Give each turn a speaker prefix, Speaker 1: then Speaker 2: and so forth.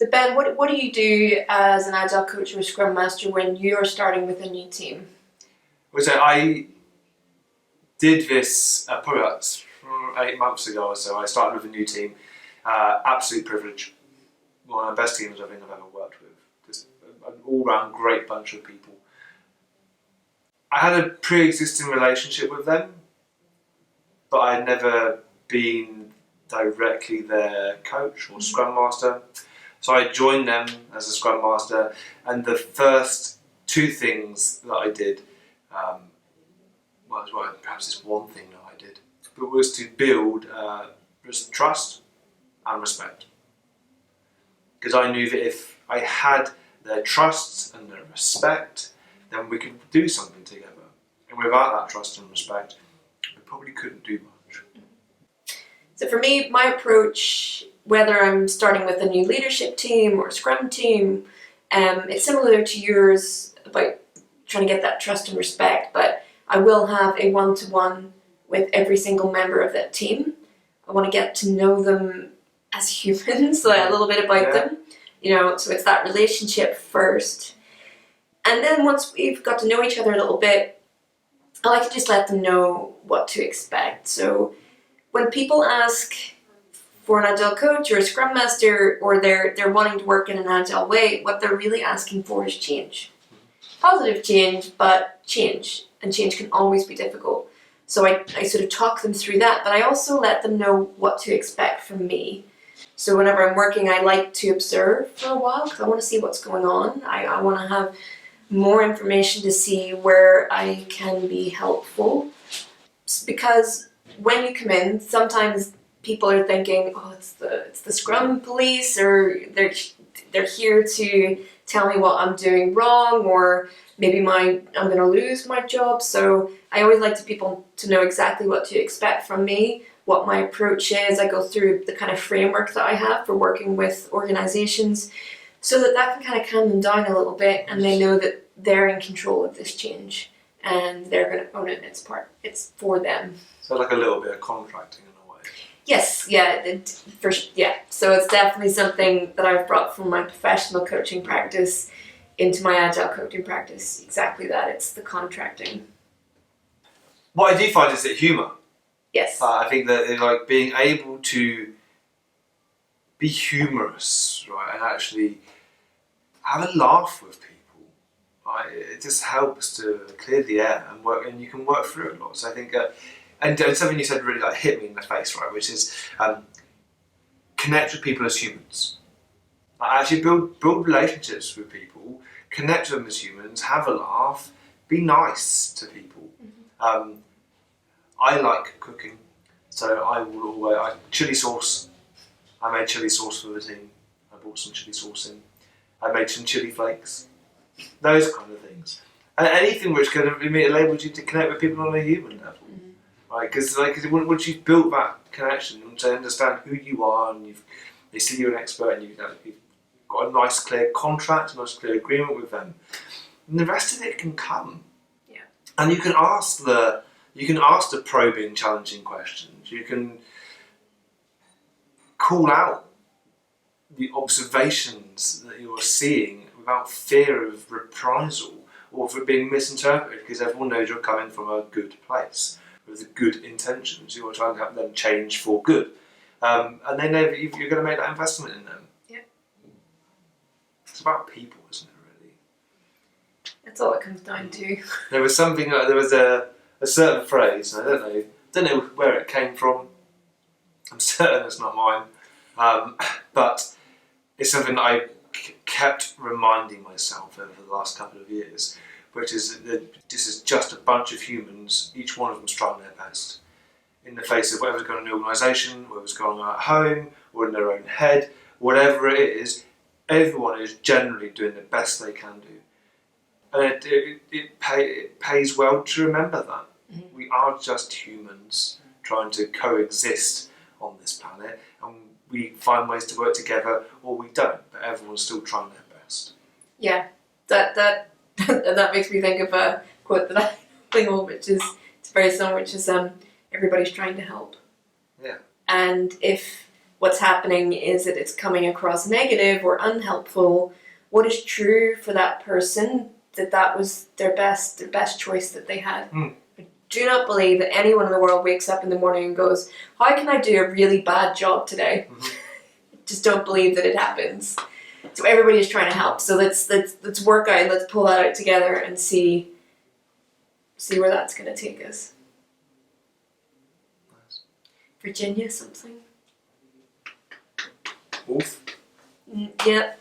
Speaker 1: So Ben, what do you do as an Agile Coach or Scrum Master when you're starting with a new team?
Speaker 2: Well, so I did this probably about 8 months ago or so. I started with a new team. Absolute privilege. One of the best teams I think I've ever worked with. Just an all-round great bunch of people. I had a pre-existing relationship with them, but I'd never been directly their coach or Scrum Master. So I joined them as a Scrum Master, and the first two things that I did, perhaps it's one thing that I did, but was to build trust and respect. Because I knew that if I had their trust and their respect, then we could do something together. And without that trust and respect, we probably couldn't do much.
Speaker 1: So for me, my approach, whether I'm starting with a new leadership team or Scrum team, it's similar to yours about trying to get that trust and respect, but I will have a one-to-one with every single member of that team. I want to get to know them as humans, a little bit about them, so it's that relationship first. And then once we've got to know each other a little bit, I like to just let them know what to expect. So when people ask for an Agile Coach or a Scrum Master, or they're wanting to work in an Agile way, what they're really asking for is change. Positive change, but change. And change can always be difficult. So I sort of talk them through that, but I also let them know what to expect from me. So whenever I'm working, I like to observe for a while because I want to see what's going on. I want to have more information to see where I can be helpful. Because when you come in, sometimes people are thinking, oh, it's the Scrum police, or they're here to tell me what I'm doing wrong, or maybe I'm going to lose my job. So I always like people to know exactly what to expect from me, what my approach is. I go through the kind of framework that I have for working with organizations so that can kind of calm them down a little bit, and they know that they're in control of this change and they're going to own it. It's for them.
Speaker 2: So like a little bit of contracting in a way.
Speaker 1: Yes, So it's definitely something that I've brought from my professional coaching practice into my Agile coaching practice. Exactly that. It's the contracting.
Speaker 2: What I do find is that humour.
Speaker 1: Yes.
Speaker 2: I think that being able to be humorous, right, and actually have a laugh with people, right? It just helps to clear the air and work, and you can work through it a lot. So I think, and something you said really hit me in the face, right, which is connect with people as humans. Actually build relationships with people, connect with them as humans, have a laugh, be nice to people. Mm-hmm. I like cooking, so I will always chili sauce. I made chili sauce for the team. I bought some chili sauce in. I made some chili flakes. Those kind of things, and anything which kind of enables you to connect with people on a human level, mm-hmm. right? Because once you've built that connection, once they understand who you are, and they see you're an expert, and you've got a nice clear contract, a nice clear agreement with them, and the rest of it can come.
Speaker 1: Yeah. And
Speaker 2: you can ask the probing, challenging questions. You can call out the observations that you're seeing without fear of reprisal or for being misinterpreted, because everyone knows you're coming from a good place with good intentions. You're trying to help them change for good, and they know that you're going to make that investment in them.
Speaker 1: Yeah.
Speaker 2: It's about people, isn't it? Really.
Speaker 1: That's all it comes down to.
Speaker 2: There was something. There was a certain phrase. I don't know where it came from. I'm certain it's not mine, but it's something that I kept reminding myself over the last couple of years, which is that this is just a bunch of humans, each one of them trying their best in the face of whatever's going on in the organisation, whatever's going on at home, or in their own head, whatever it is. Everyone is generally doing the best they can do, and it pays well to remember that. Mm-hmm. We are just humans trying to coexist on this planet, and we find ways to work together, or we don't, but everyone's still trying their best.
Speaker 1: Yeah, that makes me think of a quote that I think of, which is, it's very similar, which is everybody's trying to help.
Speaker 2: Yeah.
Speaker 1: And if what's happening is that it's coming across negative or unhelpful, what is true for that person, that was their best choice that they had. I do not believe that anyone in the world wakes up in the morning and goes, how can I do a really bad job today? Just don't believe that it happens. So everybody is trying to help. So let's work out, let's pull that out together and see where that's going to take us.
Speaker 2: Nice.
Speaker 1: Virginia something?
Speaker 2: Wolf?
Speaker 1: Yep.